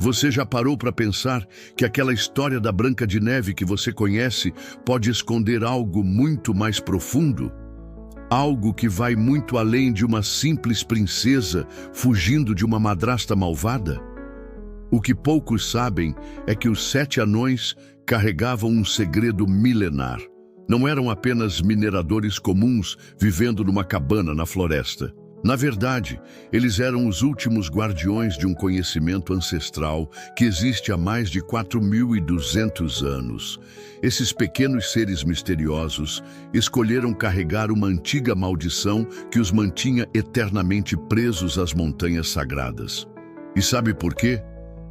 Você já parou para pensar que aquela história da Branca de Neve que você conhece pode esconder algo muito mais profundo? Algo que vai muito além de uma simples princesa fugindo de uma madrasta malvada? O que poucos sabem é que os 7 anões carregavam um segredo milenar. Não eram apenas mineradores comuns vivendo numa cabana na floresta. Na verdade, eles eram os últimos guardiões de um conhecimento ancestral que existe há mais de 4.200 anos. Esses pequenos seres misteriosos escolheram carregar uma antiga maldição que os mantinha eternamente presos às montanhas sagradas. E sabe por quê?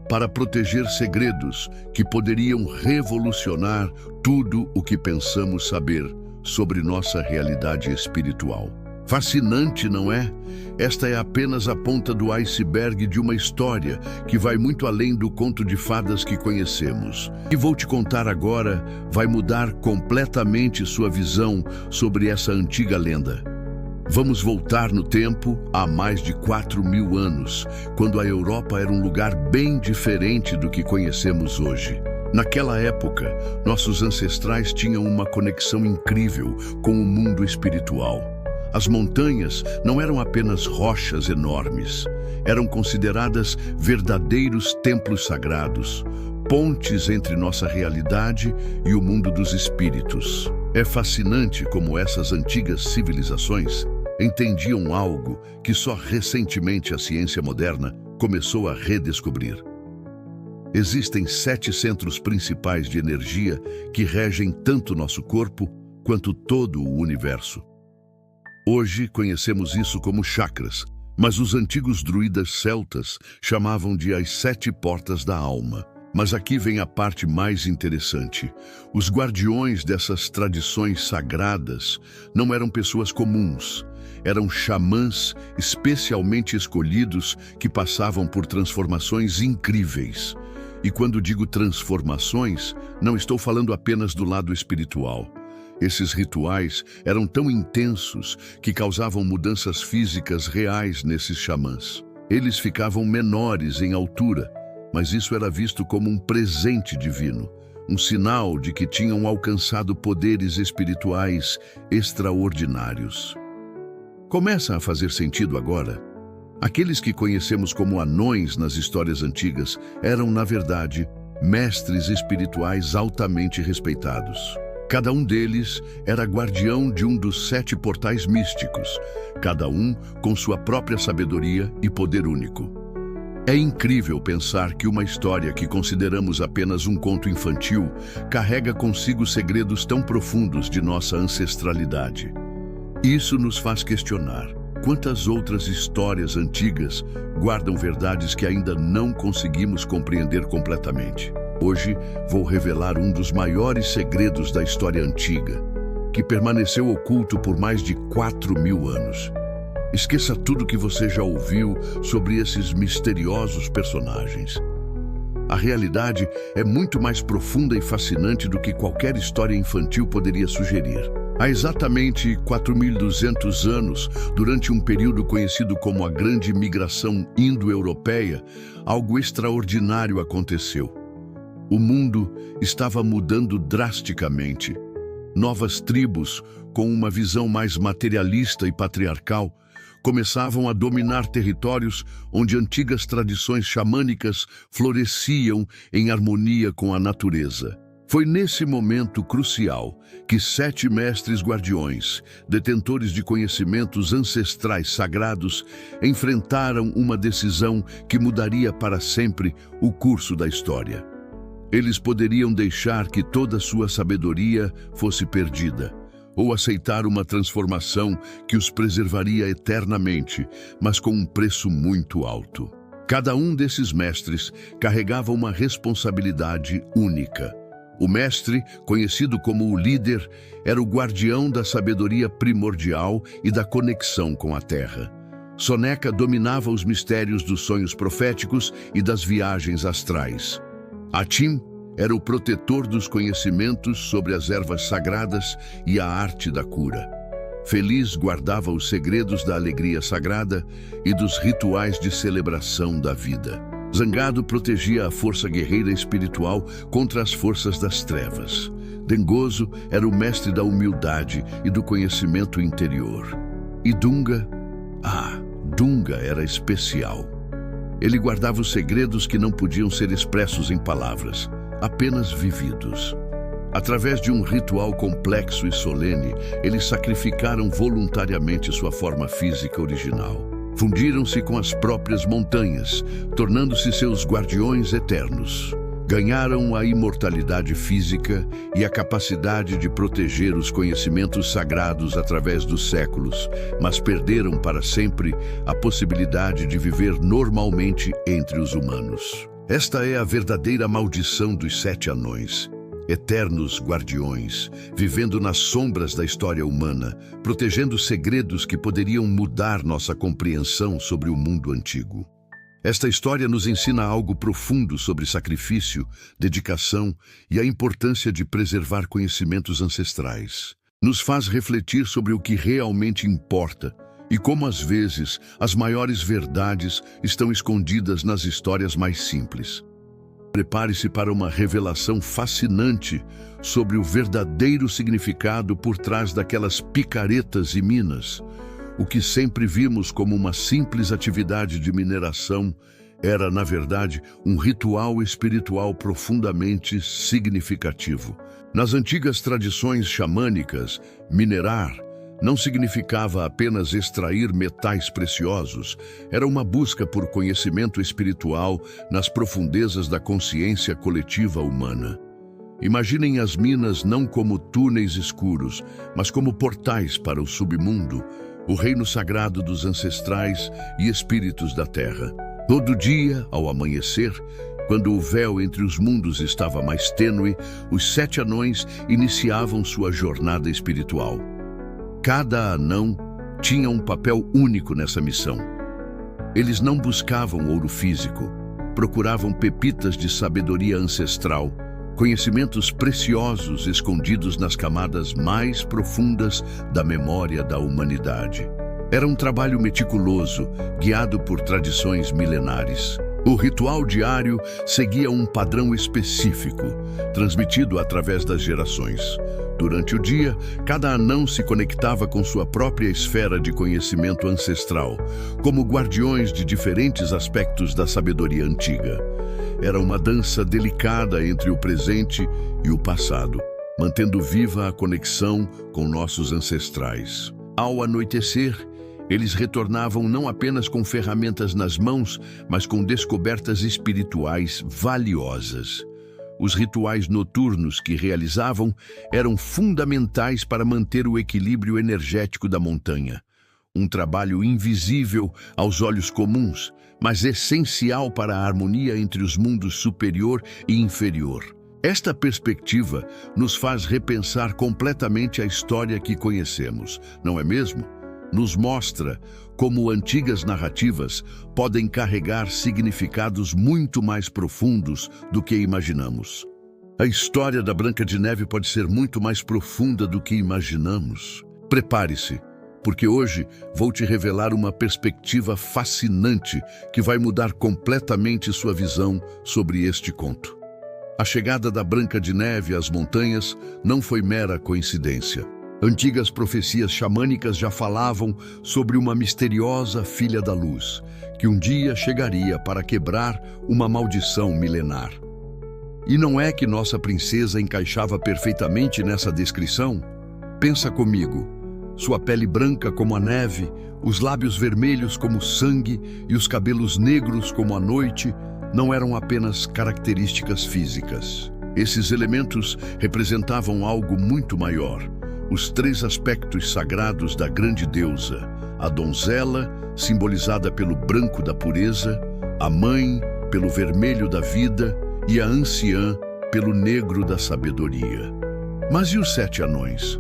Para proteger segredos que poderiam revolucionar tudo o que pensamos saber sobre nossa realidade espiritual. Fascinante, não é? Esta é apenas a ponta do iceberg de uma história que vai muito além do conto de fadas que conhecemos. O que vou te contar agora vai mudar completamente sua visão sobre essa antiga lenda. Vamos voltar no tempo há mais de 4.000 anos, quando a Europa era um lugar bem diferente do que conhecemos hoje. Naquela época, nossos ancestrais tinham uma conexão incrível com o mundo espiritual. As montanhas não eram apenas rochas enormes, eram consideradas verdadeiros templos sagrados, pontes entre nossa realidade e o mundo dos espíritos. É fascinante como essas antigas civilizações entendiam algo que só recentemente a ciência moderna começou a redescobrir. Existem 7 centros principais de energia que regem tanto nosso corpo quanto todo o universo. Hoje conhecemos isso como chakras, mas os antigos druidas celtas chamavam de as 7 portas da alma. Mas aqui vem a parte mais interessante. Os guardiões dessas tradições sagradas não eram pessoas comuns. Eram xamãs especialmente escolhidos que passavam por transformações incríveis. E quando digo transformações, não estou falando apenas do lado espiritual. Esses rituais eram tão intensos que causavam mudanças físicas reais nesses xamãs. Eles ficavam menores em altura, mas isso era visto como um presente divino, um sinal de que tinham alcançado poderes espirituais extraordinários. Começa a fazer sentido agora? Aqueles que conhecemos como anões nas histórias antigas eram, na verdade, mestres espirituais altamente respeitados. Cada um deles era guardião de um dos 7 portais místicos, cada um com sua própria sabedoria e poder único. É incrível pensar que uma história que consideramos apenas um conto infantil carrega consigo segredos tão profundos de nossa ancestralidade. Isso nos faz questionar quantas outras histórias antigas guardam verdades que ainda não conseguimos compreender completamente. Hoje vou revelar um dos maiores segredos da história antiga, que permaneceu oculto por mais de 4.000 anos. Esqueça tudo que você já ouviu sobre esses misteriosos personagens. A realidade é muito mais profunda e fascinante do que qualquer história infantil poderia sugerir. Há exatamente 4.200 anos, durante um período conhecido como a Grande Migração Indo-Europeia, algo extraordinário aconteceu. O mundo estava mudando drasticamente. Novas tribos, com uma visão mais materialista e patriarcal, começavam a dominar territórios onde antigas tradições xamânicas floresciam em harmonia com a natureza. Foi nesse momento crucial que 7 mestres guardiões, detentores de conhecimentos ancestrais sagrados, enfrentaram uma decisão que mudaria para sempre o curso da história. Eles poderiam deixar que toda sua sabedoria fosse perdida, ou aceitar uma transformação que os preservaria eternamente, mas com um preço muito alto. Cada um desses mestres carregava uma responsabilidade única. O mestre, conhecido como o líder, era o guardião da sabedoria primordial e da conexão com a terra. Soneca dominava os mistérios dos sonhos proféticos e das viagens astrais. Atim era o protetor dos conhecimentos sobre as ervas sagradas e a arte da cura. Feliz guardava os segredos da alegria sagrada e dos rituais de celebração da vida. Zangado protegia a força guerreira espiritual contra as forças das trevas. Dengoso era o mestre da humildade e do conhecimento interior. E Dunga? Dunga era especial. Ele guardava os segredos que não podiam ser expressos em palavras, apenas vividos. Através de um ritual complexo e solene, eles sacrificaram voluntariamente sua forma física original. Fundiram-se com as próprias montanhas, tornando-se seus guardiões eternos. Ganharam a imortalidade física e a capacidade de proteger os conhecimentos sagrados através dos séculos, mas perderam para sempre a possibilidade de viver normalmente entre os humanos. Esta é a verdadeira maldição dos 7 anões. Eternos guardiões, vivendo nas sombras da história humana, protegendo segredos que poderiam mudar nossa compreensão sobre o mundo antigo. Esta história nos ensina algo profundo sobre sacrifício, dedicação e a importância de preservar conhecimentos ancestrais. Nos faz refletir sobre o que realmente importa e como, às vezes, as maiores verdades estão escondidas nas histórias mais simples. Prepare-se para uma revelação fascinante sobre o verdadeiro significado por trás daquelas picaretas e minas. O que sempre vimos como uma simples atividade de mineração era, na verdade, um ritual espiritual profundamente significativo. Nas antigas tradições xamânicas, minerar não significava apenas extrair metais preciosos, era uma busca por conhecimento espiritual nas profundezas da consciência coletiva humana. Imaginem as minas não como túneis escuros, mas como portais para o submundo, o reino sagrado dos ancestrais e espíritos da terra. Todo dia, ao amanhecer, quando o véu entre os mundos estava mais tênue, os 7 anões iniciavam sua jornada espiritual. Cada anão tinha um papel único nessa missão. Eles não buscavam ouro físico, procuravam pepitas de sabedoria ancestral, conhecimentos preciosos escondidos nas camadas mais profundas da memória da humanidade. Era um trabalho meticuloso, guiado por tradições milenares. O ritual diário seguia um padrão específico, transmitido através das gerações. Durante o dia, cada anão se conectava com sua própria esfera de conhecimento ancestral, como guardiões de diferentes aspectos da sabedoria antiga. Era uma dança delicada entre o presente e o passado, mantendo viva a conexão com nossos ancestrais. Ao anoitecer, eles retornavam não apenas com ferramentas nas mãos, mas com descobertas espirituais valiosas. Os rituais noturnos que realizavam eram fundamentais para manter o equilíbrio energético da montanha. Um trabalho invisível aos olhos comuns, mas essencial para a harmonia entre os mundos superior e inferior. Esta perspectiva nos faz repensar completamente a história que conhecemos, não é mesmo? Nos mostra como antigas narrativas podem carregar significados muito mais profundos do que imaginamos. A história da Branca de Neve pode ser muito mais profunda do que imaginamos. Prepare-se, porque hoje vou te revelar uma perspectiva fascinante que vai mudar completamente sua visão sobre este conto. A chegada da Branca de Neve às montanhas não foi mera coincidência. Antigas profecias xamânicas já falavam sobre uma misteriosa filha da luz, que um dia chegaria para quebrar uma maldição milenar. E não é que nossa princesa encaixava perfeitamente nessa descrição? Pensa comigo. Sua pele branca como a neve, os lábios vermelhos como sangue e os cabelos negros como a noite não eram apenas características físicas. Esses elementos representavam algo muito maior. Os 3 aspectos sagrados da grande deusa: a donzela, simbolizada pelo branco da pureza, a mãe, pelo vermelho da vida, e a anciã, pelo negro da sabedoria. Mas e os 7 anões?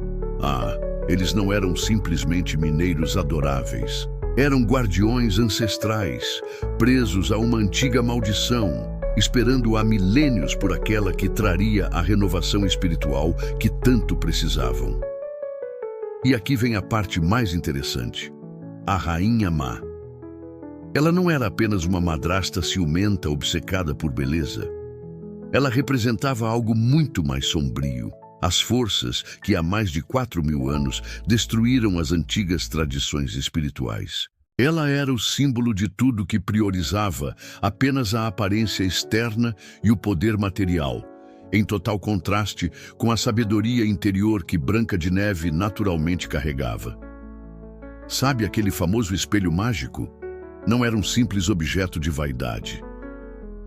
Eles não eram simplesmente mineiros adoráveis. Eram guardiões ancestrais, presos a uma antiga maldição, esperando há milênios por aquela que traria a renovação espiritual que tanto precisavam. E aqui vem a parte mais interessante: a Rainha Má. Ela não era apenas uma madrasta ciumenta obcecada por beleza. Ela representava algo muito mais sombrio. As forças que há mais de 4.000 anos destruíram as antigas tradições espirituais. Ela era o símbolo de tudo que priorizava apenas a aparência externa e o poder material, em total contraste com a sabedoria interior que Branca de Neve naturalmente carregava. Sabe aquele famoso espelho mágico? Não era um simples objeto de vaidade.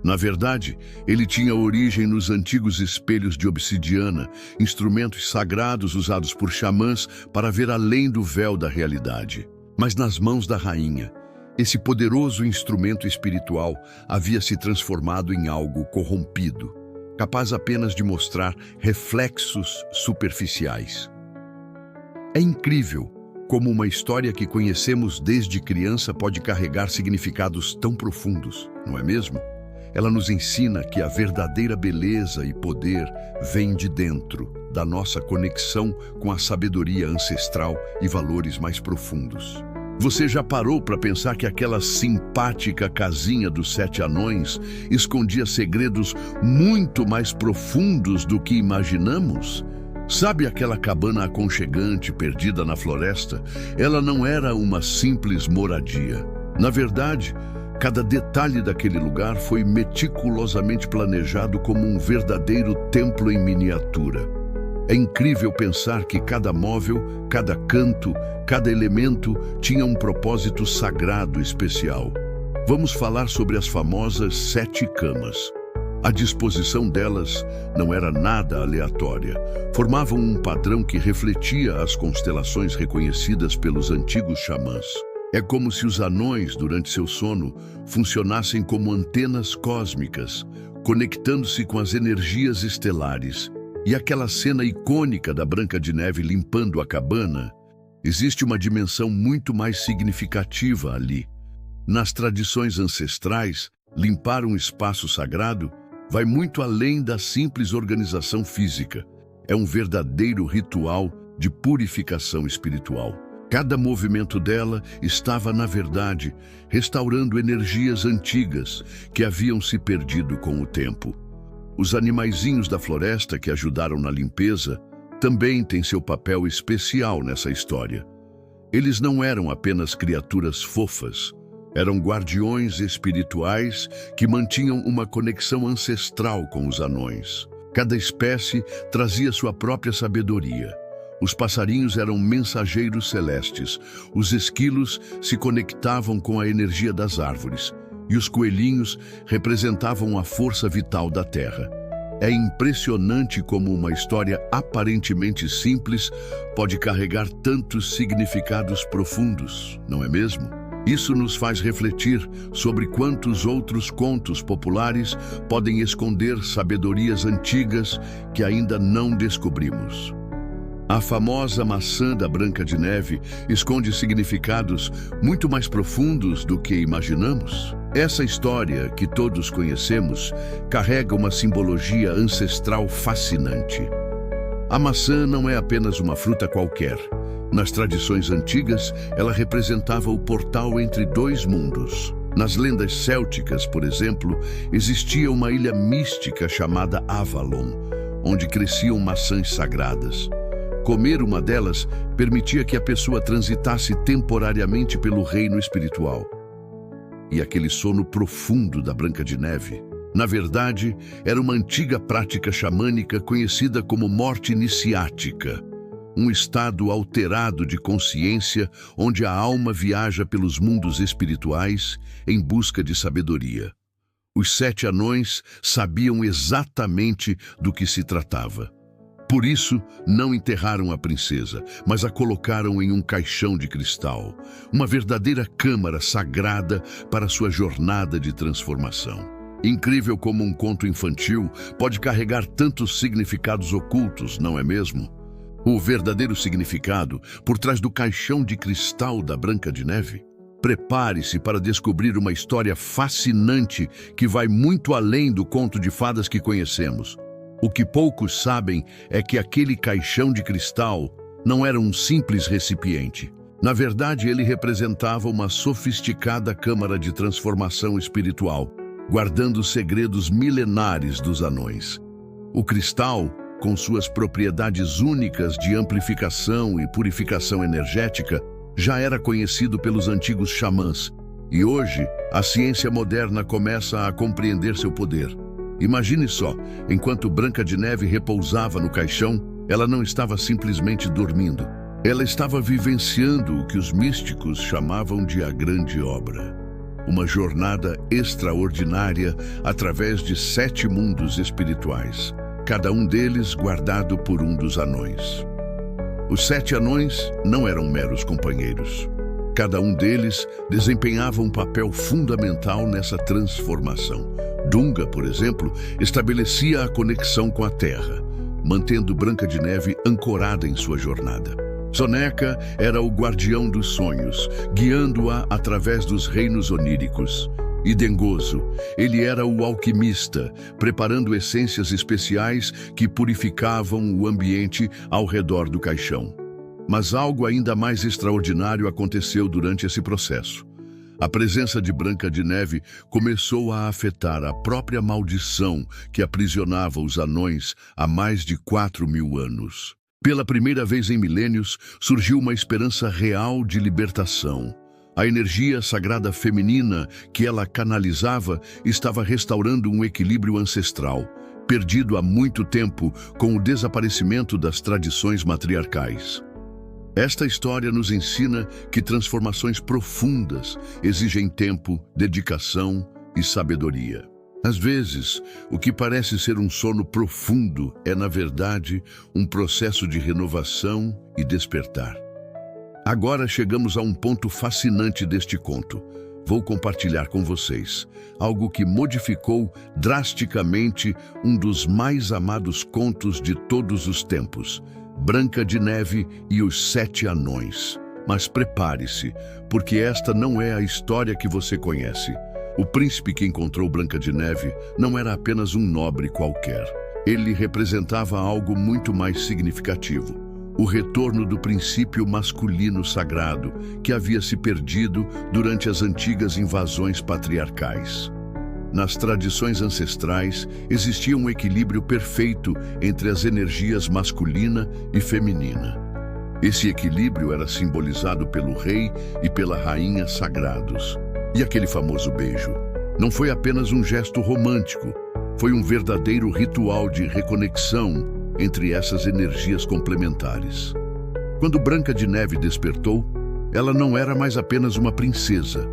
Na verdade, ele tinha origem nos antigos espelhos de obsidiana, instrumentos sagrados usados por xamãs para ver além do véu da realidade. Mas nas mãos da rainha, esse poderoso instrumento espiritual havia se transformado em algo corrompido, capaz apenas de mostrar reflexos superficiais. É incrível como uma história que conhecemos desde criança pode carregar significados tão profundos, não é mesmo? Ela nos ensina que a verdadeira beleza e poder vem de dentro, da nossa conexão com a sabedoria ancestral e valores mais profundos. Você já parou para pensar que aquela simpática casinha dos 7 anões escondia segredos muito mais profundos do que imaginamos? Sabe aquela cabana aconchegante perdida na floresta? Ela não era uma simples moradia. Na verdade, cada detalhe daquele lugar foi meticulosamente planejado como um verdadeiro templo em miniatura. É incrível pensar que cada móvel, cada canto, cada elemento tinha um propósito sagrado especial. Vamos falar sobre as famosas 7 camas. A disposição delas não era nada aleatória. Formavam um padrão que refletia as constelações reconhecidas pelos antigos xamãs. É como se os anões, durante seu sono, funcionassem como antenas cósmicas, conectando-se com as energias estelares. E aquela cena icônica da Branca de Neve limpando a cabana, existe uma dimensão muito mais significativa ali. Nas tradições ancestrais, limpar um espaço sagrado vai muito além da simples organização física. É um verdadeiro ritual de purificação espiritual. Cada movimento dela estava, na verdade, restaurando energias antigas que haviam se perdido com o tempo. Os animaizinhos da floresta que ajudaram na limpeza também têm seu papel especial nessa história. Eles não eram apenas criaturas fofas, eram guardiões espirituais que mantinham uma conexão ancestral com os anões. Cada espécie trazia sua própria sabedoria. Os passarinhos eram mensageiros celestes, os esquilos se conectavam com a energia das árvores, e os coelhinhos representavam a força vital da terra. É impressionante como uma história aparentemente simples pode carregar tantos significados profundos, não é mesmo? Isso nos faz refletir sobre quantos outros contos populares podem esconder sabedorias antigas que ainda não descobrimos. A famosa maçã da Branca de Neve esconde significados muito mais profundos do que imaginamos. Essa história, que todos conhecemos, carrega uma simbologia ancestral fascinante. A maçã não é apenas uma fruta qualquer. Nas tradições antigas, ela representava o portal entre 2 mundos. Nas lendas célticas, por exemplo, existia uma ilha mística chamada Avalon, onde cresciam maçãs sagradas. Comer uma delas permitia que a pessoa transitasse temporariamente pelo reino espiritual. E aquele sono profundo da Branca de Neve, na verdade, era uma antiga prática xamânica conhecida como morte iniciática, um estado alterado de consciência onde a alma viaja pelos mundos espirituais em busca de sabedoria. Os 7 anões sabiam exatamente do que se tratava. Por isso, não enterraram a princesa, mas a colocaram em um caixão de cristal, uma verdadeira câmara sagrada para sua jornada de transformação. Incrível como um conto infantil pode carregar tantos significados ocultos, não é mesmo? O verdadeiro significado por trás do caixão de cristal da Branca de Neve? Prepare-se para descobrir uma história fascinante que vai muito além do conto de fadas que conhecemos. O que poucos sabem é que aquele caixão de cristal não era um simples recipiente. Na verdade, ele representava uma sofisticada câmara de transformação espiritual, guardando segredos milenares dos anões. O cristal, com suas propriedades únicas de amplificação e purificação energética, já era conhecido pelos antigos xamãs, e hoje a ciência moderna começa a compreender seu poder. Imagine só, enquanto Branca de Neve repousava no caixão, ela não estava simplesmente dormindo. Ela estava vivenciando o que os místicos chamavam de a grande obra. Uma jornada extraordinária através de 7 mundos espirituais, cada um deles guardado por um dos anões. Os 7 anões não eram meros companheiros. Cada um deles desempenhava um papel fundamental nessa transformação. Dunga, por exemplo, estabelecia a conexão com a Terra, mantendo Branca de Neve ancorada em sua jornada. Soneca era o guardião dos sonhos, guiando-a através dos reinos oníricos. E Dengoso, ele era o alquimista, preparando essências especiais que purificavam o ambiente ao redor do caixão. Mas algo ainda mais extraordinário aconteceu durante esse processo. A presença de Branca de Neve começou a afetar a própria maldição que aprisionava os anões há mais de 4.000 anos. Pela primeira vez em milênios, surgiu uma esperança real de libertação. A energia sagrada feminina que ela canalizava estava restaurando um equilíbrio ancestral, perdido há muito tempo com o desaparecimento das tradições matriarcais. Esta história nos ensina que transformações profundas exigem tempo, dedicação e sabedoria. Às vezes, o que parece ser um sono profundo é, na verdade, um processo de renovação e despertar. Agora chegamos a um ponto fascinante deste conto. Vou compartilhar com vocês algo que modificou drasticamente um dos mais amados contos de todos os tempos, Branca de Neve e os 7 Anões. Mas prepare-se, porque esta não é a história que você conhece. O príncipe que encontrou Branca de Neve não era apenas um nobre qualquer. Ele representava algo muito mais significativo: o retorno do princípio masculino sagrado que havia se perdido durante as antigas invasões patriarcais. Nas tradições ancestrais, existia um equilíbrio perfeito entre as energias masculina e feminina. Esse equilíbrio era simbolizado pelo rei e pela rainha sagrados. E aquele famoso beijo não foi apenas um gesto romântico, foi um verdadeiro ritual de reconexão entre essas energias complementares. Quando Branca de Neve despertou, ela não era mais apenas uma princesa.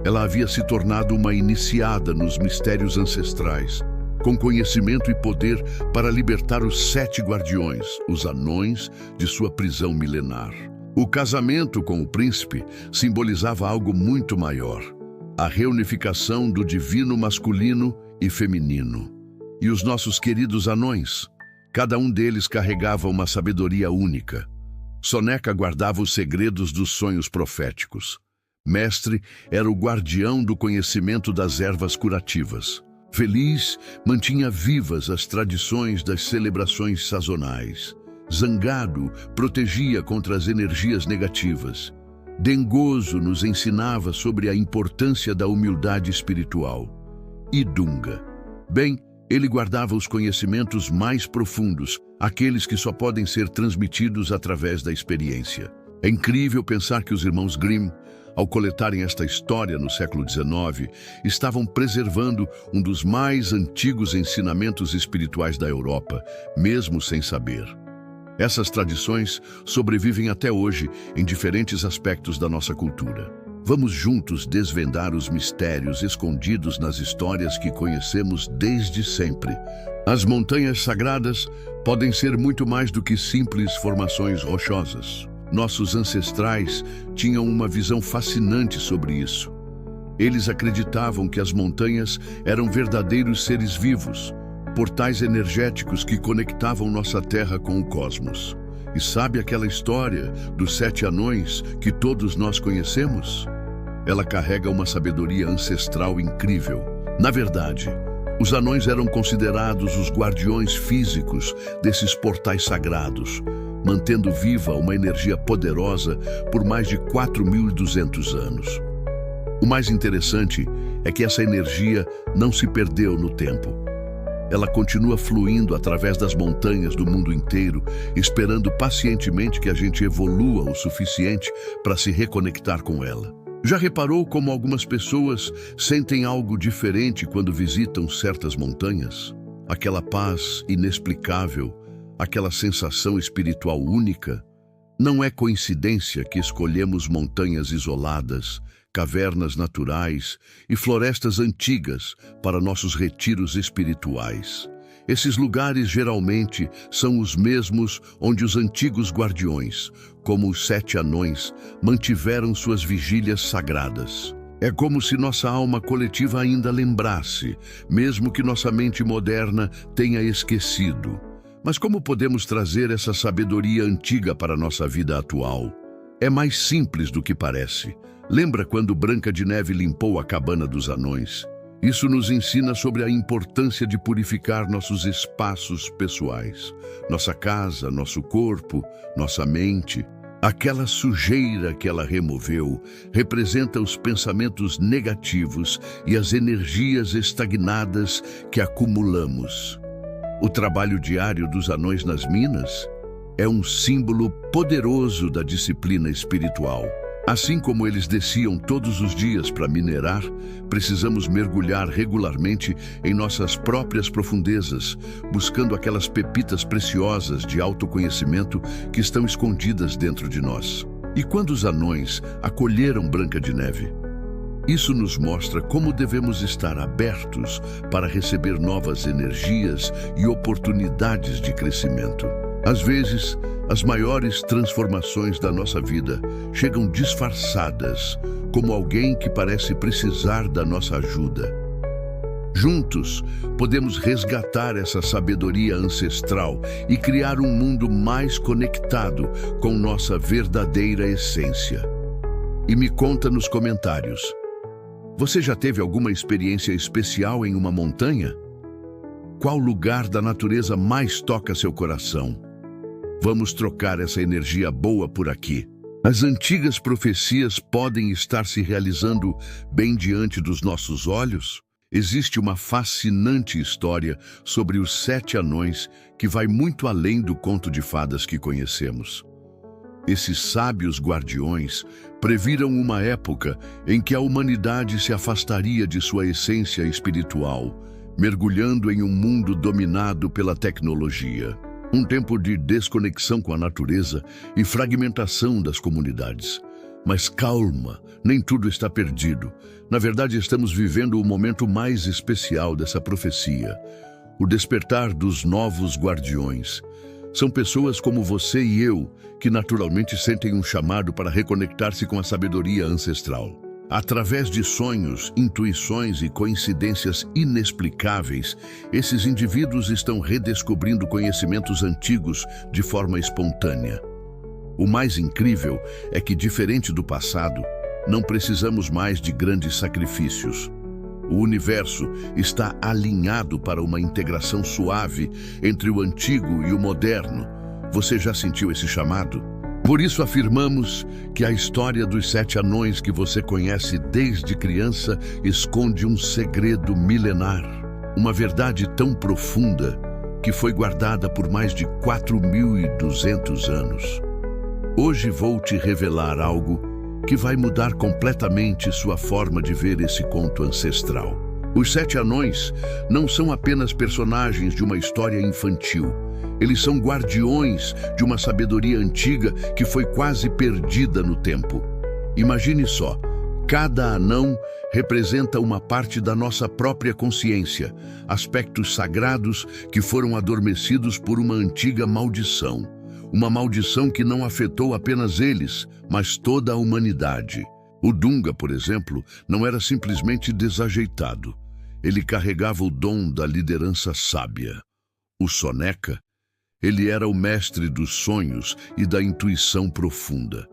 Ela havia se tornado uma iniciada nos mistérios ancestrais, com conhecimento e poder para libertar os 7 guardiões, os anões, de sua prisão milenar. O casamento com o príncipe simbolizava algo muito maior: a reunificação do divino masculino e feminino. E os nossos queridos anões? Cada um deles carregava uma sabedoria única. Soneca guardava os segredos dos sonhos proféticos. Mestre era o guardião do conhecimento das ervas curativas. Feliz mantinha vivas as tradições das celebrações sazonais. Zangado protegia contra as energias negativas. Dengoso nos ensinava sobre a importância da humildade espiritual. E Dunga? Bem, ele guardava os conhecimentos mais profundos, aqueles que só podem ser transmitidos através da experiência. É incrível pensar que os irmãos Grimm, ao coletarem esta história no século XIX, estavam preservando um dos mais antigos ensinamentos espirituais da Europa, mesmo sem saber. Essas tradições sobrevivem até hoje em diferentes aspectos da nossa cultura. Vamos juntos desvendar os mistérios escondidos nas histórias que conhecemos desde sempre. As montanhas sagradas podem ser muito mais do que simples formações rochosas. Nossos ancestrais tinham uma visão fascinante sobre isso. Eles acreditavam que as montanhas eram verdadeiros seres vivos, portais energéticos que conectavam nossa Terra com o cosmos. E sabe aquela história dos 7 anões que todos nós conhecemos? Ela carrega uma sabedoria ancestral incrível. Na verdade, os anões eram considerados os guardiões físicos desses portais sagrados, mantendo viva uma energia poderosa por mais de 4.200 anos. O mais interessante é que essa energia não se perdeu no tempo. Ela continua fluindo através das montanhas do mundo inteiro, esperando pacientemente que a gente evolua o suficiente para se reconectar com ela. Já reparou como algumas pessoas sentem algo diferente quando visitam certas montanhas? Aquela paz inexplicável, aquela sensação espiritual única? Não é coincidência que escolhemos montanhas isoladas, cavernas naturais e florestas antigas para nossos retiros espirituais. Esses lugares geralmente são os mesmos onde os antigos guardiões, como os 7 anões, mantiveram suas vigílias sagradas. É como se nossa alma coletiva ainda lembrasse, mesmo que nossa mente moderna tenha esquecido. Mas como podemos trazer essa sabedoria antiga para a nossa vida atual? É mais simples do que parece. Lembra quando Branca de Neve limpou a cabana dos anões? Isso nos ensina sobre a importância de purificar nossos espaços pessoais, nossa casa, nosso corpo, nossa mente. Aquela sujeira que ela removeu representa os pensamentos negativos e as energias estagnadas que acumulamos. O trabalho diário dos anões nas minas é um símbolo poderoso da disciplina espiritual. Assim como eles desciam todos os dias para minerar, precisamos mergulhar regularmente em nossas próprias profundezas, buscando aquelas pepitas preciosas de autoconhecimento que estão escondidas dentro de nós. E quando os anões acolheram Branca de Neve? Isso nos mostra como devemos estar abertos para receber novas energias e oportunidades de crescimento. Às vezes, as maiores transformações da nossa vida chegam disfarçadas, como alguém que parece precisar da nossa ajuda. Juntos, podemos resgatar essa sabedoria ancestral e criar um mundo mais conectado com nossa verdadeira essência. E me conta nos comentários, você já teve alguma experiência especial em uma montanha? Qual lugar da natureza mais toca seu coração? Vamos trocar essa energia boa por aqui. As antigas profecias podem estar se realizando bem diante dos nossos olhos? Existe uma fascinante história sobre os 7 anões que vai muito além do conto de fadas que conhecemos. Esses sábios guardiões previram uma época em que a humanidade se afastaria de sua essência espiritual, mergulhando em um mundo dominado pela tecnologia. Um tempo de desconexão com a natureza e fragmentação das comunidades. Mas calma, nem tudo está perdido. Na verdade, estamos vivendo o momento mais especial dessa profecia, o despertar dos novos guardiões. São pessoas como você e eu, que naturalmente sentem um chamado para reconectar-se com a sabedoria ancestral. Através de sonhos, intuições e coincidências inexplicáveis, esses indivíduos estão redescobrindo conhecimentos antigos de forma espontânea. O mais incrível é que, diferente do passado, não precisamos mais de grandes sacrifícios. O universo está alinhado para uma integração suave entre o antigo e o moderno. Você já sentiu esse chamado? Por isso afirmamos que a história dos 7 anões que você conhece desde criança esconde um segredo milenar, uma verdade tão profunda que foi guardada por mais de 4.200 anos. Hoje vou te revelar algo que vai mudar completamente sua forma de ver esse conto ancestral. Os 7 anões não são apenas personagens de uma história infantil. Eles são guardiões de uma sabedoria antiga que foi quase perdida no tempo. Imagine só, cada anão representa uma parte da nossa própria consciência, aspectos sagrados que foram adormecidos por uma antiga maldição. Uma maldição que não afetou apenas eles, mas toda a humanidade. O Dunga, por exemplo, não era simplesmente desajeitado. Ele carregava o dom da liderança sábia. O Soneca, ele era o mestre dos sonhos e da intuição profunda.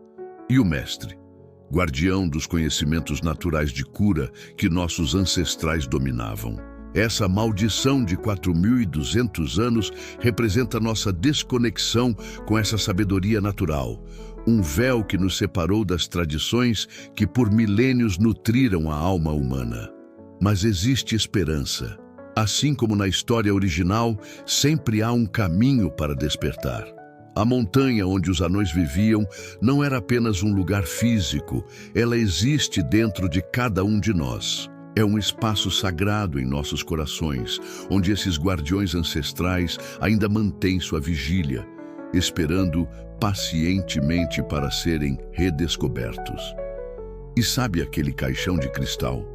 E o mestre, guardião dos conhecimentos naturais de cura que nossos ancestrais dominavam. Essa maldição de 4.200 anos representa nossa desconexão com essa sabedoria natural, um véu que nos separou das tradições que por milênios nutriram a alma humana. Mas existe esperança. Assim como na história original, sempre há um caminho para despertar. A montanha onde os anões viviam não era apenas um lugar físico, ela existe dentro de cada um de nós. É um espaço sagrado em nossos corações, onde esses guardiões ancestrais ainda mantêm sua vigília, esperando pacientemente para serem redescobertos. E sabe aquele caixão de cristal?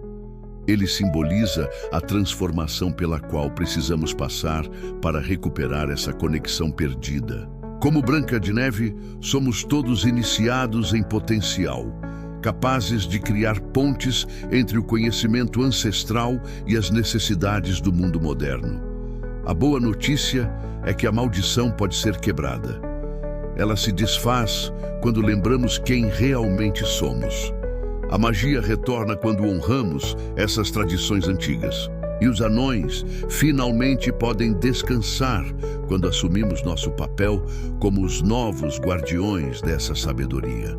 Ele simboliza a transformação pela qual precisamos passar para recuperar essa conexão perdida. Como Branca de Neve, somos todos iniciados em potencial, capazes de criar pontes entre o conhecimento ancestral e as necessidades do mundo moderno. A boa notícia é que a maldição pode ser quebrada. Ela se desfaz quando lembramos quem realmente somos. A magia retorna quando honramos essas tradições antigas. E os anões finalmente podem descansar quando assumimos nosso papel como os novos guardiões dessa sabedoria.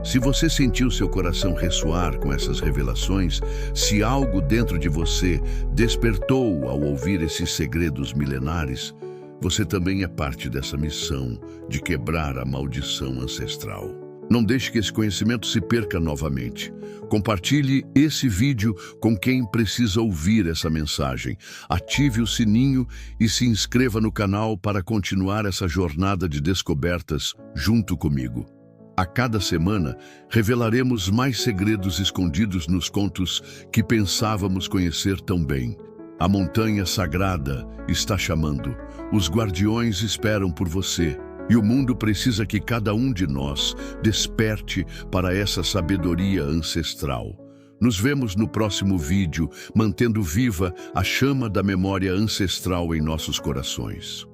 Se você sentiu seu coração ressoar com essas revelações, se algo dentro de você despertou ao ouvir esses segredos milenares, você também é parte dessa missão de quebrar a maldição ancestral. Não deixe que esse conhecimento se perca novamente. Compartilhe esse vídeo com quem precisa ouvir essa mensagem. Ative o sininho e se inscreva no canal para continuar essa jornada de descobertas junto comigo. A cada semana, revelaremos mais segredos escondidos nos contos que pensávamos conhecer tão bem. A montanha sagrada está chamando. Os guardiões esperam por você. E o mundo precisa que cada um de nós desperte para essa sabedoria ancestral. Nos vemos no próximo vídeo, mantendo viva a chama da memória ancestral em nossos corações.